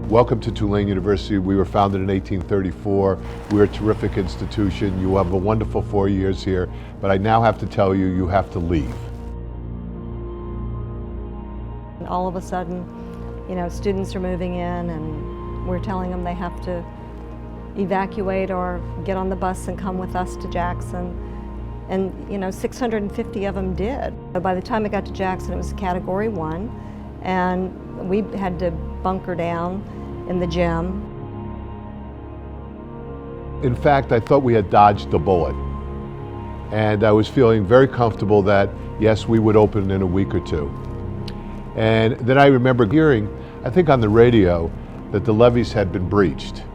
Welcome to Tulane University. We were founded in 1834. We're a terrific institution. You have a wonderful 4 years here, but I now have to tell you, you have to leave. And all of a sudden, students are moving in and we're telling them they have to evacuate or get on the bus and come with us to Jackson. And 650 of them did. By the time it got to Jackson, it was Category 1, and we had to bunker down in the gym. In fact, I thought we had dodged a bullet. And I was feeling very comfortable that, yes, we would open in a week or two. And then I remember hearing, I think on the radio, that the levees had been breached.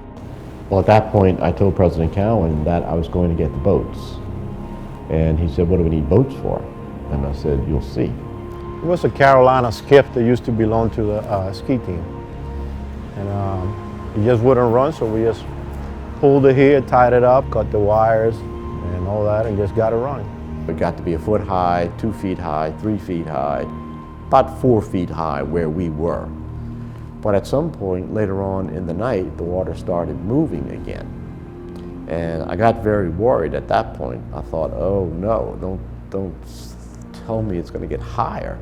Well, at that point, I told President Cowen that I was going to get the boats. And he said, what do we need boats for? And I said, you'll see. It was a Carolina skiff that used to belong to the ski team. And it just wouldn't run, so we just pulled it here, tied it up, cut the wires and all that, and just got it running. It got to be 1 foot high, 2 feet high, 3 feet high, about 4 feet high where we were. But at some point later on in the night, the water started moving again. And I got very worried at that point. I thought, oh no, don't tell me it's going to get higher.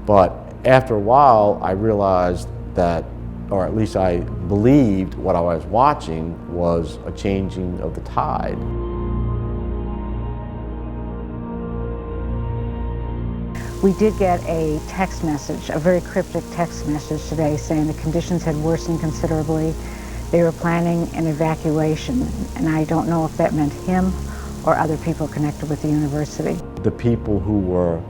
But after a while, I realized that, or at least I believed what I was watching was a changing of the tide. We did get a text message, a very cryptic text message today saying the conditions had worsened considerably. They were planning an evacuation, and I don't know if that meant him or other people connected with the university. The people who were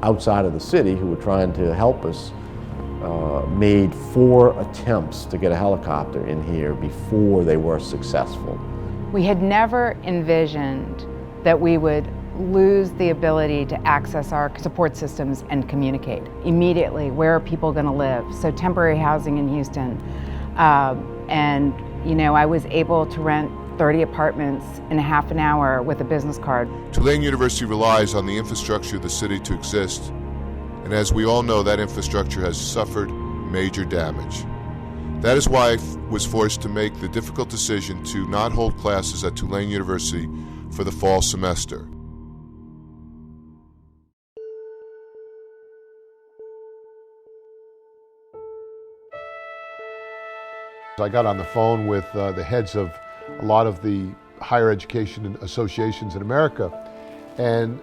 outside of the city who were trying to help us made 4 attempts to get a helicopter in here before they were successful. We had never envisioned that we would lose the ability to access our support systems and communicate immediately. Where are people going to live? So temporary housing in Houston. And I was able to rent 30 apartments in a half an hour with a business card. Tulane University relies on the infrastructure of the city to exist, and as we all know, that infrastructure has suffered major damage. That is why I was forced to make the difficult decision to not hold classes at Tulane University for the fall semester. I got on the phone with the heads of a lot of the higher education associations in America and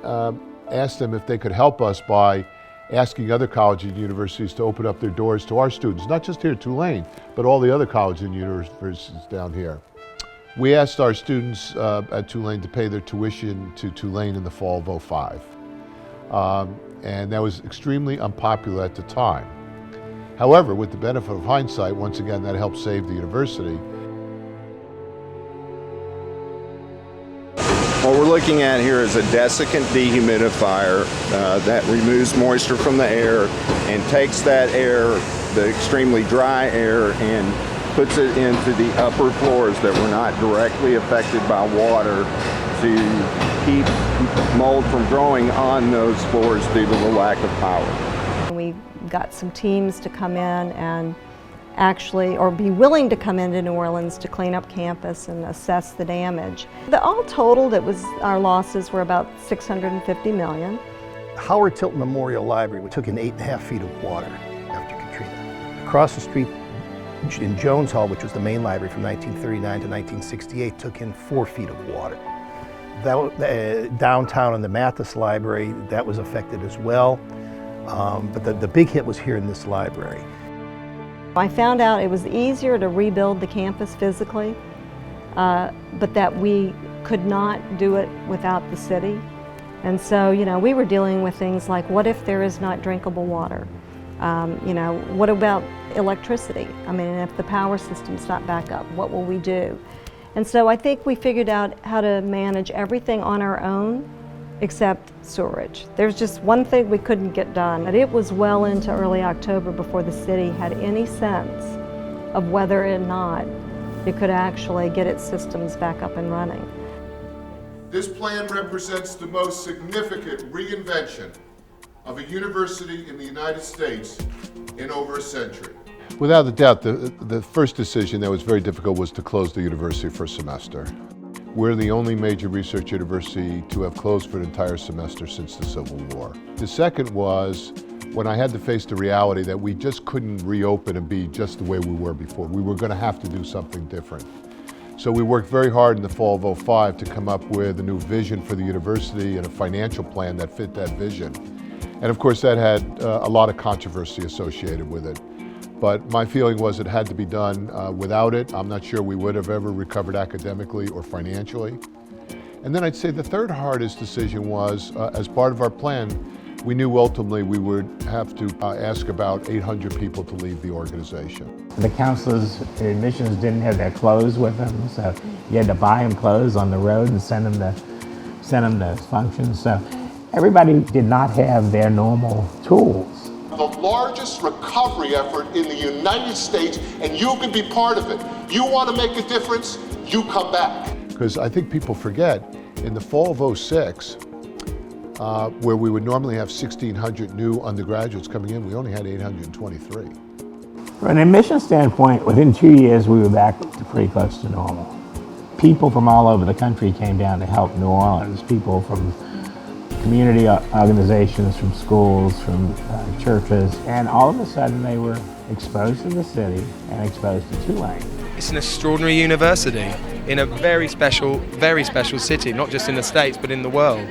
asked them if they could help us by asking other colleges and universities to open up their doors to our students, not just here at Tulane, but all the other colleges and universities down here. We asked our students at Tulane to pay their tuition to Tulane in the fall of '05. And that was extremely unpopular at the time. However, with the benefit of hindsight, once again, that helped save the university. What we're looking at here is a desiccant dehumidifier that removes moisture from the air and takes that air, the extremely dry air, and puts it into the upper floors that were not directly affected by water to keep mold from growing on those floors due to the lack of power. We got some teams to come in and actually, or be willing to come into New Orleans to clean up campus and assess the damage. All totaled, our losses were about $650 million. Howard Tilton Memorial Library took in 8.5 feet of water after Katrina. Across the street in Jones Hall, which was the main library from 1939 to 1968, took in 4 feet of water. Downtown in the Mathis Library, that was affected as well. But the big hit was here in this library. I found out it was easier to rebuild the campus physically, but that we could not do it without the city. And so, we were dealing with things like, what if there is not drinkable water? What about electricity? I mean, if the power system's not back up, what will we do? And so I think we figured out how to manage everything on our own except sewerage. There's just one thing we couldn't get done. It was well into early October before the city had any sense of whether or not it could actually get its systems back up and running. This plan represents the most significant reinvention of a university in the United States in over a century. Without a doubt, the first decision that was very difficult was to close the university for a semester. We're the only major research university to have closed for an entire semester since the Civil War. The second was when I had to face the reality that we just couldn't reopen and be just the way we were before. We were going to have to do something different. So we worked very hard in the fall of '05 to come up with a new vision for the university and a financial plan that fit that vision. And of course that had a lot of controversy associated with it. But my feeling was it had to be done. Without it, I'm not sure we would have ever recovered academically or financially. And then I'd say the third hardest decision was, as part of our plan, we knew ultimately we would have to ask about 800 people to leave the organization. The counselors in admissions didn't have their clothes with them, so you had to buy them clothes on the road and send them to functions. So everybody did not have their normal tools. The largest recovery effort in the United States, and you can be part of it. You want to make a difference, you come back. Because I think people forget, in the fall of '06, where we would normally have 1,600 new undergraduates coming in, we only had 823. From an admission standpoint, within 2 years, we were back to pretty close to normal. People from all over the country came down to help New Orleans, people from community organizations, from schools, from churches, and all of a sudden they were exposed to the city and exposed to Tulane. It's an extraordinary university in a very special city, not just in the States, but in the world.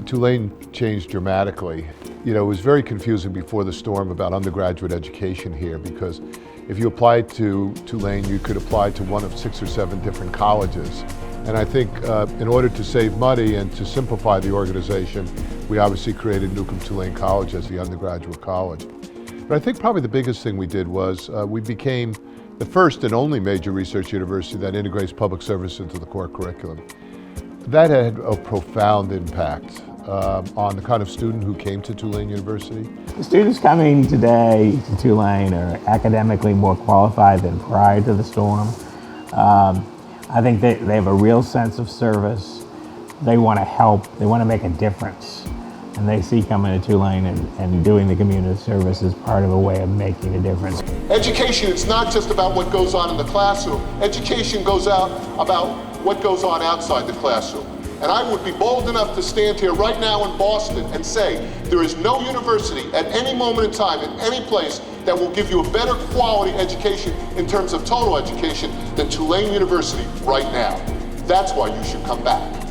Tulane changed dramatically. You know, it was very confusing before the storm about undergraduate education here, because if you applied to Tulane, you could apply to one of 6 or 7 different colleges. And I think in order to save money and to simplify the organization, we obviously created Newcomb Tulane College as the undergraduate college. But I think probably the biggest thing we did was we became the first and only major research university that integrates public service into the core curriculum. That had a profound impact on the kind of student who came to Tulane University. The students coming today to Tulane are academically more qualified than prior to the storm. I think they have a real sense of service. They want to help, they want to make a difference. And they see coming to Tulane and doing the community service as part of a way of making a difference. Education, it's not just about what goes on in the classroom. Education goes out about what goes on outside the classroom. And I would be bold enough to stand here right now in Boston and say there is no university at any moment in time, in any place, that will give you a better quality education in terms of total education than Tulane University right now. That's why you should come back.